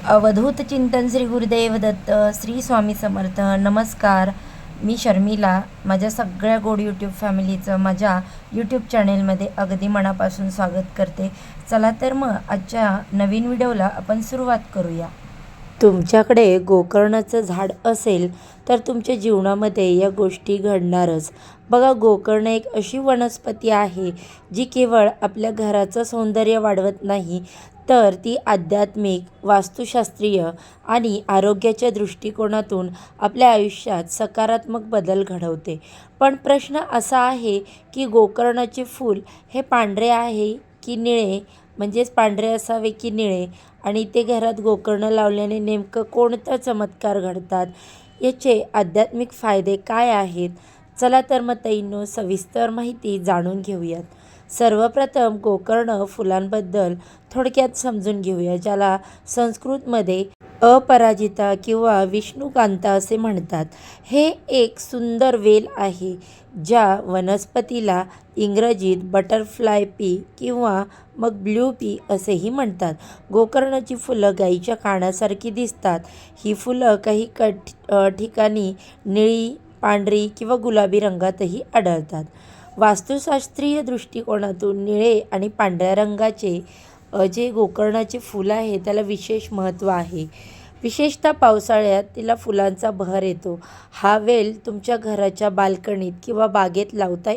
अवधूत चिंतन श्री गुरुदेव दत्त श्री स्वामी समर्थ. नमस्कार, मी शर्मिला. माझ्या सगळ्या गोड यूट्यूब फॅमिलीचं माझ्या यूट्यूब चॅनेलमध्ये अगदी मनापासून स्वागत करते. चला तर मग आजच्या नवीन व्हिडिओला आपण सुरुवात करूया. तुमच्याकडे गोकर्णाचं झाड असेल तर तुमच्या जीवनामध्ये या गोष्टी घडणारच. बघा, गोकर्ण एक अशी वनस्पती आहे जी केवळ आपल्या घराचं सौंदर्य वाढवत नाही, तर ती आध्यात्मिक, वास्तुशास्त्रीय आणि आरोग्याच्या दृष्टिकोनातून आपल्या आयुष्यात सकारात्मक बदल घडवते. पण प्रश्न असा आहे की गोकर्णाचे फूल हे पांढरे आहे की निळे, म्हणजेच पांढरे असावे की निळे, आणि ते घरात गोकर्ण लावल्याने नेमकं कोणता चमत्कार घडतात, याचे आध्यात्मिक फायदे काय आहेत? चला तर मग ताईंनो, सविस्तर माहिती जाणून घेऊयात. सर्वप्रथम गोकर्ण फुलांबद्दल थोडक्यात समजून घेऊया, ज्याला संस्कृतमध्ये अपराजिता किंवा विष्णुकांता असे म्हणतात. हे एक सुंदर वेल आहे, ज्या वनस्पतीला इंग्रजीत बटरफ्लाय पी किंवा मग ब्ल्यू पी असेही म्हणतात. गोकर्णाची फुलं गाईच्या कानासारखी दिसतात. ही फुलं काही ठिकाणी निळी, पांढरी किंवा गुलाबी रंगातही आढळतात. वास्तुशास्त्रीय दृष्टिकोनातून निळे आणि पांढऱ्या रंगाचे जे गोकर्णाचे फूल आहे त्याला विशेष महत्त्व आहे. विशेषतः पावसाळ्यात तिला फुलांचा बहर येतो. हा वेल तुमच्या घराच्या बाल्कनीत किंवा बागेत लावता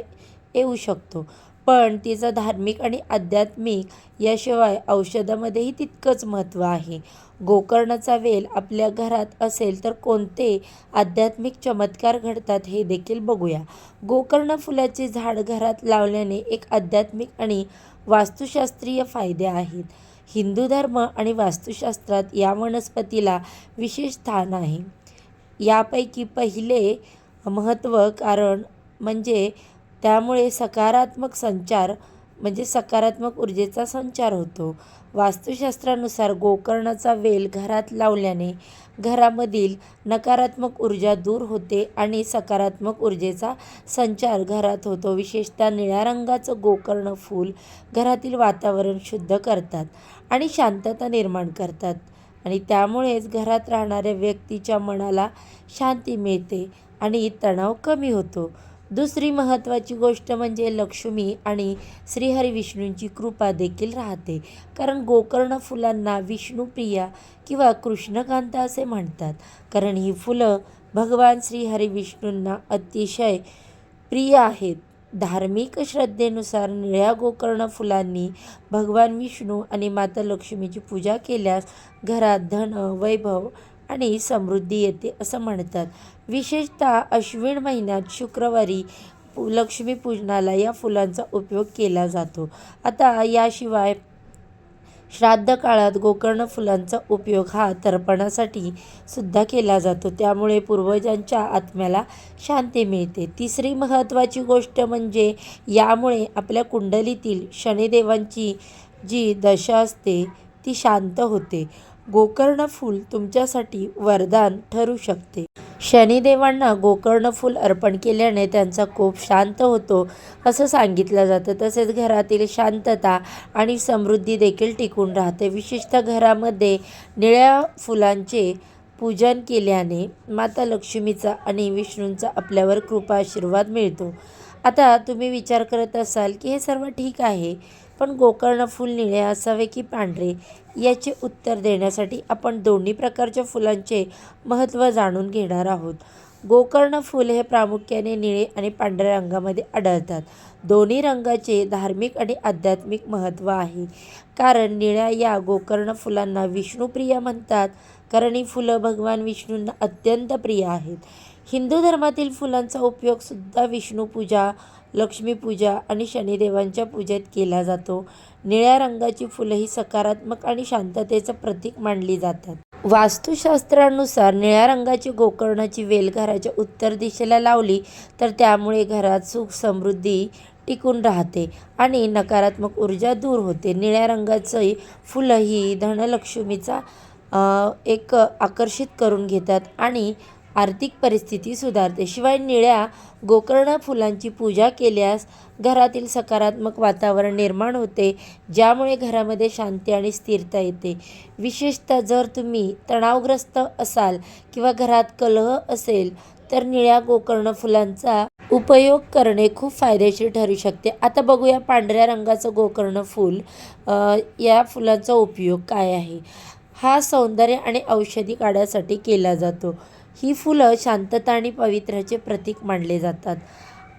येऊ शकतो, पण तिचं धार्मिक आणि आध्यात्मिक याशिवाय औषधामध्येही तितकंच महत्त्व आहे. गोकर्णाचा वेल आपल्या घरात असेल तर कोणते आध्यात्मिक चमत्कार घडतात हे देखील बघूया. गोकर्ण फुलाचे झाड घरात लावल्याने एक आध्यात्मिक आणि वास्तुशास्त्रीय फायदे आहेत. हिंदू धर्म आणि वास्तुशास्त्रात या वनस्पतीला विशेष स्थान आहे. यापैकी पहिले महत्त्व कारण म्हणजे त्यामुळे सकारात्मक ऊर्जेचा संचार होतो. वास्तुशास्त्रानुसार गोकर्णाचा वेल घरात लावल्याने घरामधील नकारात्मक ऊर्जा दूर होते आणि सकारात्मक ऊर्जेचा संचार घरात होतो. विशेषतः निळ्या रंगाचं गोकर्ण फूल घरातील वातावरण शुद्ध करतात आणि शांतता निर्माण करतात, आणि त्यामुळेच घरात राहणाऱ्या व्यक्तीच्या मनाला शांती मिळते आणि तणाव कमी होतो. दुसरी महत्त्वाची गोष्ट म्हणजे लक्ष्मी आणि श्रीहरी विष्णूंची कृपा देखील राहते, कारण गोकर्ण फुलांना विष्णुप्रिया किंवा कृष्णकांता असे म्हणतात, कारण ही फुलं भगवान श्रीहरी विष्णूंना अतिशय प्रिय आहेत. धार्मिक श्रद्धेनुसार निळ्या गोकर्ण फुलांनी भगवान विष्णू आणि माता लक्ष्मीची पूजा केल्यास घरात धन, वैभव आणि समृद्धी येते असं म्हणतात. विशेषतः अश्विन महिन्यात शुक्रवारी लक्ष्मीपूजनाला या फुलांचा उपयोग केला जातो. आता याशिवाय श्राद्ध काळात गोकर्ण फुलांचा उपयोग हा तर्पणासाठी सुद्धा केला जातो, त्यामुळे पूर्वजांच्या आत्म्याला शांती मिळते. तिसरी महत्त्वाची गोष्ट म्हणजे यामुळे आपल्या कुंडलीतील शनिदेवांची जी दशा असते ती शांत होते. गोकर्ण फूल तुमच्यासाठी वरदान ठरू शकते. शनिदेवांना गोकर्ण फूल अर्पण केल्याने त्यांचा कोप शांत होतो असं सांगितलं जातं. तसेच घरातील शांतता आणि समृद्धी देखील टिकून राहते. विशेषतः घरामध्ये निळ्या फुलांचे पूजन केल्याने माता लक्ष्मीचा आणि विष्णूंचा आपल्यावर कृपा आशीर्वाद मिळतो. आता तुम्ही विचार करत असाल की हे सर्व ठीक आहे, पण गोकर्ण फूल निळे असावे की पांढरे, याचे उत्तर देण्यासाठी आपण दोन्ही प्रकारच्या फुलांचे महत्त्व जाणून घेणार आहोत. गोकर्ण फूल हे प्रामुख्याने निळे आणि पांढऱ्या रंगामध्ये आढळतात. दोन्ही रंगाचे धार्मिक आणि आध्यात्मिक महत्त्व आहे, कारण निळ्या या गोकर्ण फुलांना विष्णुप्रिया म्हणतात, कारण ही फुलं भगवान विष्णूंना अत्यंत प्रिय आहेत. हिंदू धर्मातील फुलांचा उपयोग सुद्धा विष्णुपूजा, लक्ष्मीपूजा आणि शनिदेवांच्या पूजेत केला जातो. निळ्या रंगाची फुलं ही सकारात्मक आणि शांततेचं प्रतीक मानली जातात. वास्तुशास्त्रानुसार निळ्या रंगाची गोकर्णाची वेल घराच्या उत्तर दिशेला लावली तर त्यामुळे घरात सुख, समृद्धी टिकून राहते आणि नकारात्मक ऊर्जा दूर होते. निळ्या रंगाची फुलं ही धनलक्ष्मीचा एक आकर्षित करून घेतात आणि आर्थिक परिस्थिती सुधारते. शिवाय निळ्या गोकर्ण फुलांची पूजा केल्यास घरातील सकारात्मक वातावरण निर्माण होते, ज्यामुळे घरामध्ये शांती आणि स्थिरता येते. विशेषतः जर तुम्ही तणावग्रस्त असाल किंवा घरात कलह असेल तर निळ्या गोकर्ण फुलांचा उपयोग करणे खूप फायदेशीर ठरू शकते. आता बघूया पांढऱ्या रंगाचं गोकर्ण फूल, या फुलांचा उपयोग काय आहे. हा सौंदर्य आणि औषधी कार्यासाठी केला जातो. ही फुलं शांतता आणि पवित्र्याचे प्रतीक मानले जातात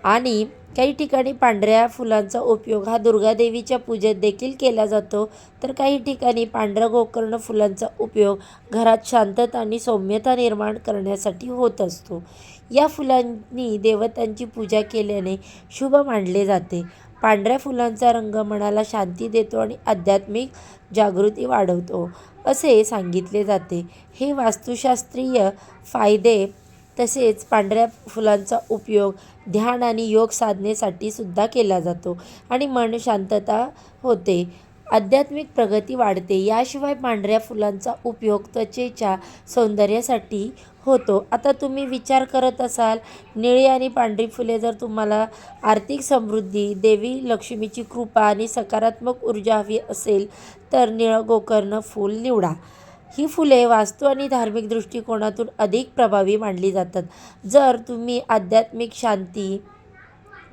आणि काही ठिकाणी पांढऱ्या फुलांचा उपयोग हा दुर्गादेवीच्या पूजेत देखील केला जातो, तर काही ठिकाणी पांढऱ्या गोकर्ण फुलांचा उपयोग घरात शांतता आणि सौम्यता निर्माण करण्यासाठी होत असतो. या फुलांनी देवतांची पूजा केल्याने शुभ मानले जाते. पांढऱ्या फुलांचा रंग मनाला शांती देतो आणि आध्यात्मिक जागृती वाढवतो असे सांगितले जाते. हे वास्तुशास्त्रीय फायदे तसेच पांढऱ्या फुलांचा उपयोग ध्यान आणि योग साधनेसाठी सुद्धा केला जातो आणि मन शांतता होते, आध्यात्मिक प्रगती वाढते. याशिवाय पांढऱ्या फुलांचा उपयोग त्वचेच्या सौंदर्यासाठी होतो. आता तुम्ही विचार करत असाल, निळी आणि पांढरी फुले जर तुम्हाला आर्थिक समृद्धी, देवी लक्ष्मीची कृपा आणि सकारात्मक ऊर्जा हवी असेल तर निळं गोकर्ण फूल निवडा. ही फुले वास्तू आणि धार्मिक दृष्टिकोनातून अधिक प्रभावी मानली जातात. जर तुम्ही आध्यात्मिक शांती,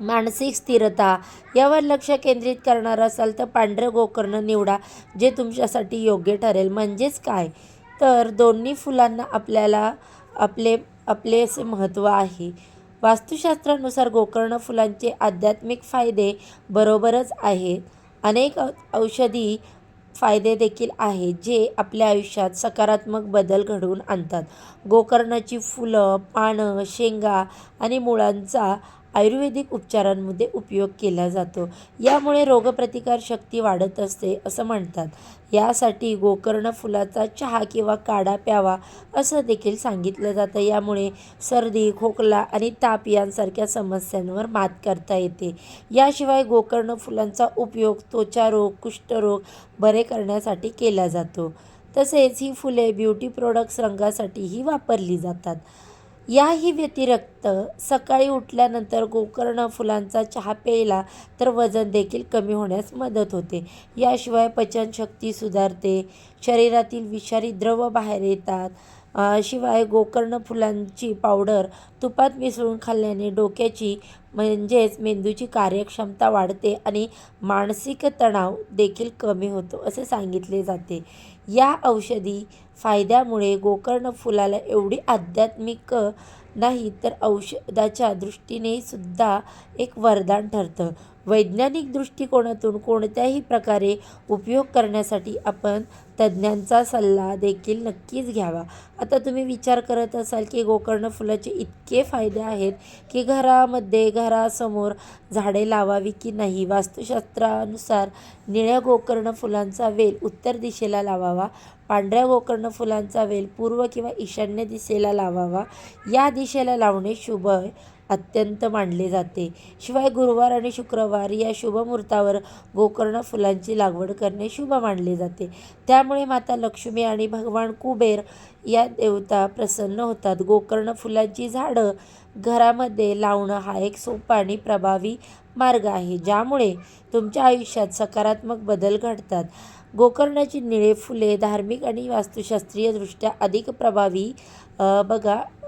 मानसिक स्थिरता यावर लक्ष केंद्रित करणार असाल तर पांढरं गोकर्ण निवडा, जे तुमच्यासाठी योग्य ठरेल. म्हणजेच काय तर दोन्ही फुलांना आपले असे महत्त्व आहे. वास्तुशास्त्रानुसार गोकर्ण फुलांचे आध्यात्मिक फायदे बरोबरच आहेत, अनेक औषधी फायदे देखील आहेत जे आपल्या आयुष्यात सकारात्मक बदल घडवून आणतात. गोकर्णाची फुलं, पानं, शेंगा आणि मुळांचा आयुर्वेदिक उपचारांमध्ये उपयोग केला जातो. यामुळे रोगप्रतिकार शक्ती वाढत असते असं म्हणतात. यासाठी गोकर्ण फुलाचा चहा किंवा काढा प्यावा असं देखील सांगितलं जातं. यामुळे सर्दी, खोकला आणि ताप यांसारख्या समस्यांवर मात करता येते. याशिवाय गोकर्ण फुलांचा उपयोग त्वचारोग, कुष्ठरोग बरे करण्यासाठी केला जातो. तसेच ही फुले ब्युटी प्रोडक्ट्स रंगासाठीही वापरली जातात. याही व्यतिरिक्त सकाळी उठल्यानंतर गोकर्ण फुलांचा चहा प्यायला तर वजन देखील कमी होण्यास मदत होते. याशिवाय पचनशक्ती सुधारते, शरीरातील विषारी द्रव बाहेर येतात. शिवाय गोकर्ण फुलांची पावडर तुपात मिसळून खाल्ल्याने डोक्याची म्हणजेच मेंदूची कार्यक्षमता वाढते आणि मानसिक तणाव देखील कमी होतो असे सांगितले जाते. या औषधी फायद्यामुळे गोकर्ण फुलाला एवढी आध्यात्मिक नाही तर औषधाच्या दृष्टीने सुद्धा एक वरदान ठरतं. वैज्ञानिक दृष्टिकोनातून कोणत्याही प्रकारे उपयोग करण्यासाठी आपण तज्ज्ञांचा सल्ला देखील नक्कीच घ्यावा. आता तुम्ही विचार करत असाल की गोकर्ण फुलाचे इतके फायदे आहेत की घरासमोर झाडे लावावी की नाही. वास्तुशास्त्रानुसार निळ्या गोकर्ण फुलांचा वेल उत्तर दिशेला लावावा, पांढऱ्या गोकर्ण फुलांचा वेल पूर्व किंवा ईशान्य दिशेला लावावा. या दिशेला लावणे शुभ अत्यंत मानले जाते. शिवाय गुरुवार आणि शुक्रवार या शुभ मुहूर्तावर गोकर्ण फुलांची लागवड करणे शुभ मानले जाते. त्यामुळे माता लक्ष्मी आणि भगवान कुबेर या देवता प्रसन्न होतात. गोकर्ण फुलांची झाडं घरामध्ये लावणं हा एक सोपा आणि प्रभावी मार्ग आहे, ज्यामुळे तुमच्या आयुष्यात सकारात्मक बदल घडतात. गोकर्णाची निळे फुले धार्मिक आणि वास्तुशास्त्रीय दृष्ट्या अधिक प्रभावी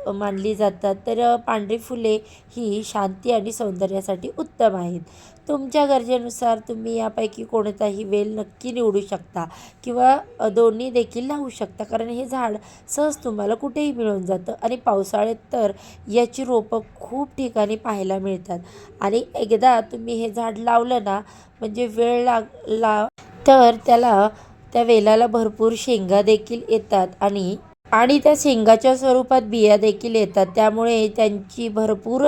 मानली जातात, तर पांढरी फुले ही शांती आणि सौंदर्यासाठी उत्तम आहेत. तुमच्या गरजेनुसार तुम्ही यापैकी कोणताही वेल नक्की निवडू शकता किंवा दोन्ही देखील लावू शकता, कारण हे झाड सहज तुम्हाला कुठेही मिळून जातं आणि पावसाळ्यात तर याची रोपं खूप ठिकाणी पाहायला मिळतात. आणि एकदा तुम्ही हे झाड लावलं ना, म्हणजे वेळ लागला तर त्या वेलाला भरपूर शेंगा देखील येतात आणि त्या शेंगाच्या स्वरूपात बिया देखील येतात. त्यामुळे त्यांची भरपूर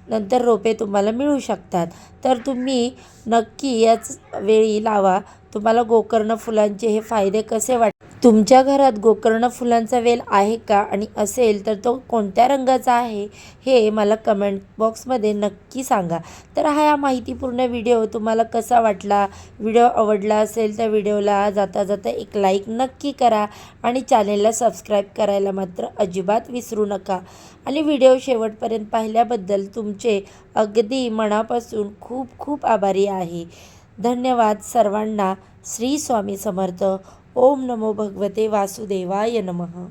नंतर रोपे तुम्हाला मिळू शकतात. तर तुम्ही नक्की याच वेळी लावा. तुम्हाला गोकर्ण फुलांचे हे फायदे कसे तुमच्या घरात गोकर्ण फुलांचा वेल आहे का आणि असेल तर तो कोणत्या रंगाचा आहे हे मला कमेंट बॉक्समध्ये नक्की सांगा. तर हा माहितीपूर्ण व्हिडिओ तुम्हाला कसा वाटला? व्हिडिओ आवडला असेल तर व्हिडिओला जाता जाता एक लाईक नक्की करा आणि चॅनेलला सबस्क्राईब करायला मात्र अजिबात विसरू नका. आणि व्हिडिओ शेवटपर्यंत पाहिल्याबद्दल तुमचे अगदी मनापासून खूप खूप आभारी आहे. धन्यवाद सर्वांना. श्री स्वामी समर्थ. ओम नमो भगवते वासुदेवाय नमः.